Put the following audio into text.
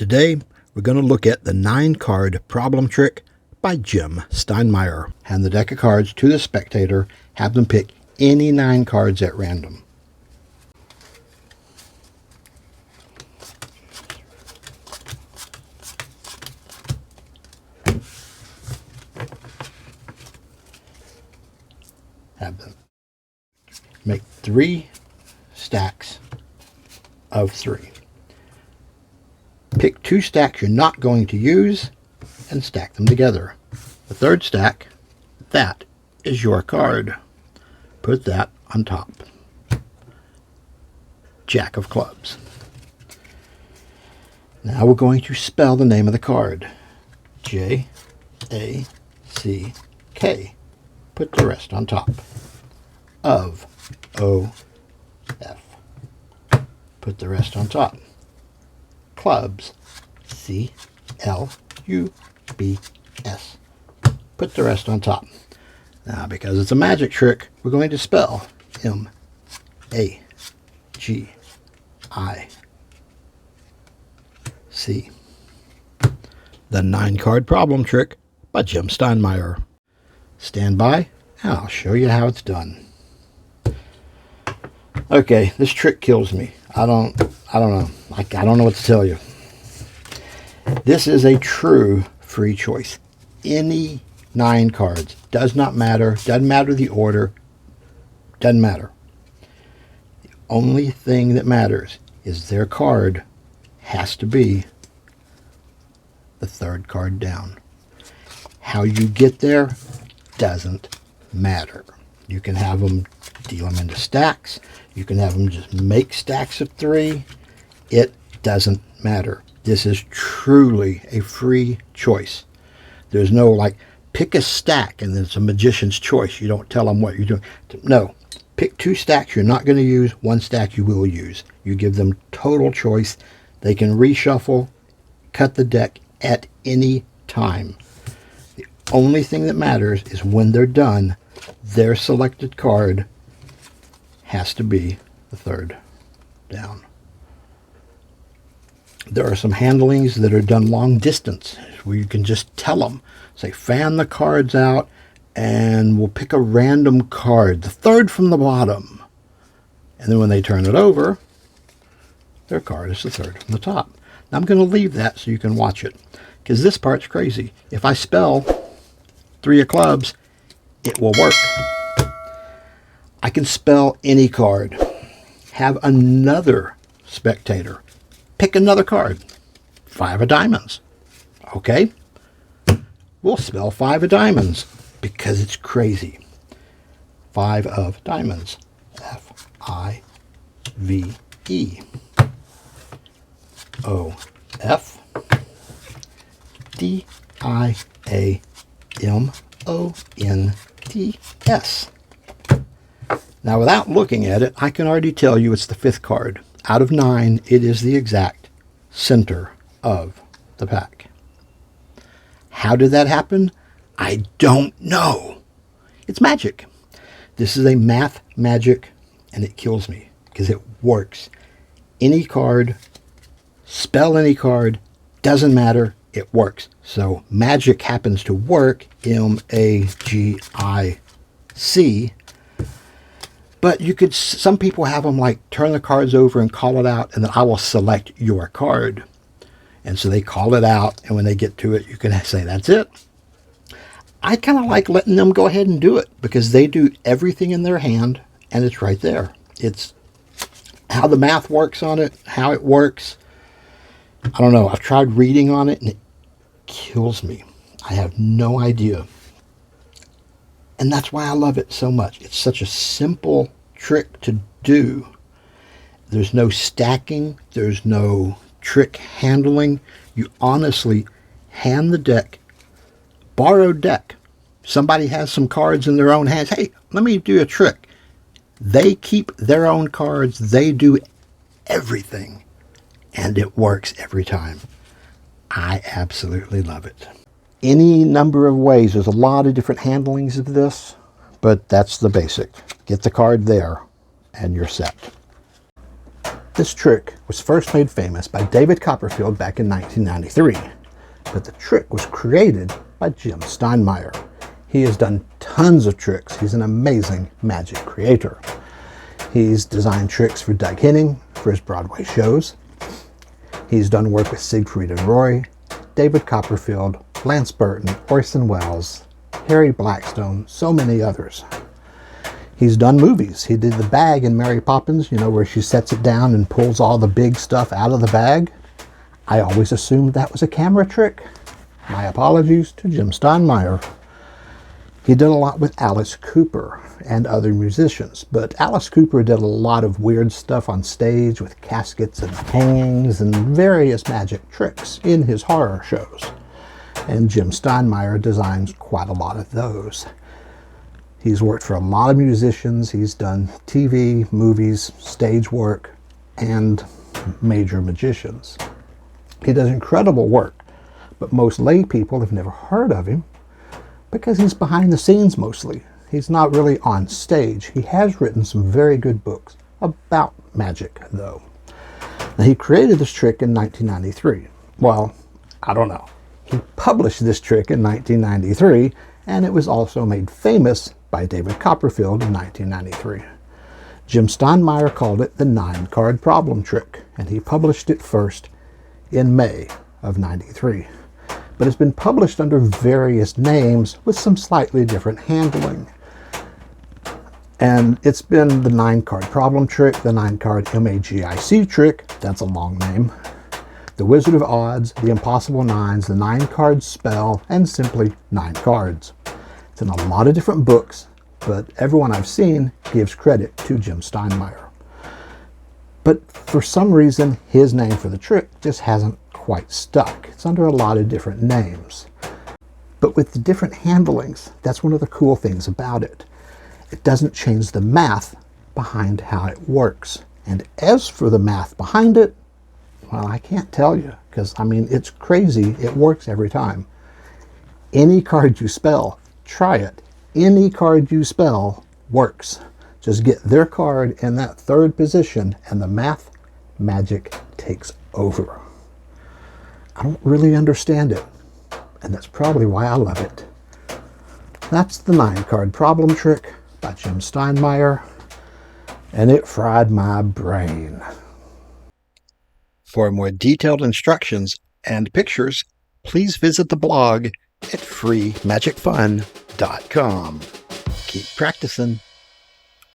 Today, we're going to look at the 9-card problem trick by Jim Steinmeyer. Hand the deck of cards to the spectator, have them pick any 9 cards at random. Have them make 3 stacks of 3. Pick 2 stacks you're not going to use and stack them together. The 3rd stack, that is your card. Put that on top. Jack of clubs. Now we're going to spell the name of the card. J-A-C-K. Put the rest on top. Of, O-F. Put the rest on top. Clubs, C-L-U-B-S. Put the rest on top. Now, because it's a magic trick, we're going to spell M-A-G-I-C. The 9-card problem trick by Jim Steinmeyer. Stand by, and I'll show you how it's done. Okay, this trick kills me. I don't know. I don't know what to tell you. This is a true free choice. Any 9 cards. Does not matter. Doesn't matter the order. Doesn't matter. The only thing that matters is their card has to be the 3rd card down. How you get there doesn't matter. You can have them deal them into stacks. You can have them just make stacks of 3. It doesn't matter. This is truly a free choice. There's no like, pick a stack and then it's a magician's choice. You don't tell them what you're doing. No. Pick 2 stacks you're not going to use, 1 stack you will use. You give them total choice. They can reshuffle, cut the deck at any time. The only thing that matters is when they're done, their selected card has to be the 3rd down. There are some handlings that are done long distance where you can just tell them, say, fan the cards out and we'll pick a random card, the 3rd from the bottom. And then when they turn it over, their card is the 3rd from the top. Now I'm going to leave that so you can watch it, because this part's crazy. If I spell 3 of clubs, it will work. I can spell any card. Have another spectator pick another card. 5 of diamonds. Okay? We'll spell 5 of diamonds because it's crazy. 5 of diamonds. F-I-V-E. O-F. D-I-A-M-O-N-T-S. Now, without looking at it, I can already tell you it's the 5th card. Out of 9, it is the exact center of the pack. How did that happen? I don't know. It's magic. This is a math magic, and it kills me because it works. Any card, spell any card, doesn't matter, it works. So magic happens to work, M-A-G-I-C. But you could, some people have them like turn the cards over and call it out, and then I will select your card. And so they call it out, and when they get to it, you can say, that's it. I kind of like letting them go ahead and do it because they do everything in their hand, and it's right there. It's how the math works on it, how it works. I don't know. I've tried reading on it, and it kills me. I have no idea. And that's why I love it so much. It's such a simple trick to do. There's no stacking. There's no trick handling. You honestly hand the deck, borrowed deck. Somebody has some cards in their own hands. Hey, let me do a trick. They keep their own cards. They do everything. And it works every time. I absolutely love it. Any number of ways. There's a lot of different handlings of this, but that's the basic. Get the card there, and you're set. This trick was first made famous by David Copperfield back in 1993, but the trick was created by Jim Steinmeyer. He has done tons of tricks. He's an amazing magic creator. He's designed tricks for Doug Henning for his Broadway shows. He's done work with Siegfried and Roy, David Copperfield, Lance Burton, Orson Welles, Harry Blackstone, so many others. He's done movies. He did the bag in Mary Poppins, you know, where she sets it down and pulls all the big stuff out of the bag. I always assumed that was a camera trick. My apologies to Jim Steinmeyer. He did a lot with Alice Cooper and other musicians, but Alice Cooper did a lot of weird stuff on stage with caskets and hangings and various magic tricks in his horror shows. And Jim Steinmeyer designs quite a lot of those. He's worked for a lot of musicians. He's done TV, movies, stage work, and major magicians. He does incredible work, but most lay people have never heard of him because he's behind the scenes mostly. He's not really on stage. He has written some very good books about magic, though. Now, he created this trick in 1993. Well, I don't know. He published this trick in 1993, and it was also made famous by David Copperfield in 1993. Jim Steinmeyer called it the 9-card problem trick, and he published it first in May of '93. But it's been published under various names with some slightly different handling. And it's been the 9-card problem trick, the 9-card MAGIC trick, that's a long name, the Wizard of Odds, the Impossible Nines, the 9-card spell, and simply 9 cards. It's in a lot of different books, but everyone I've seen gives credit to Jim Steinmeyer. But for some reason, his name for the trick just hasn't quite stuck. It's under a lot of different names. But with the different handlings, that's one of the cool things about it. It doesn't change the math behind how it works. And as for the math behind it, well, I can't tell you, because, I mean, it's crazy. It works every time. Any card you spell, try it. Any card you spell works. Just get their card in that third position, and the math magic takes over. I don't really understand it, and that's probably why I love it. That's the 9-card problem trick by Jim Steinmeyer, and it fried my brain. For more detailed instructions and pictures, please visit the blog at FreeMagicFun.com. Keep practicing.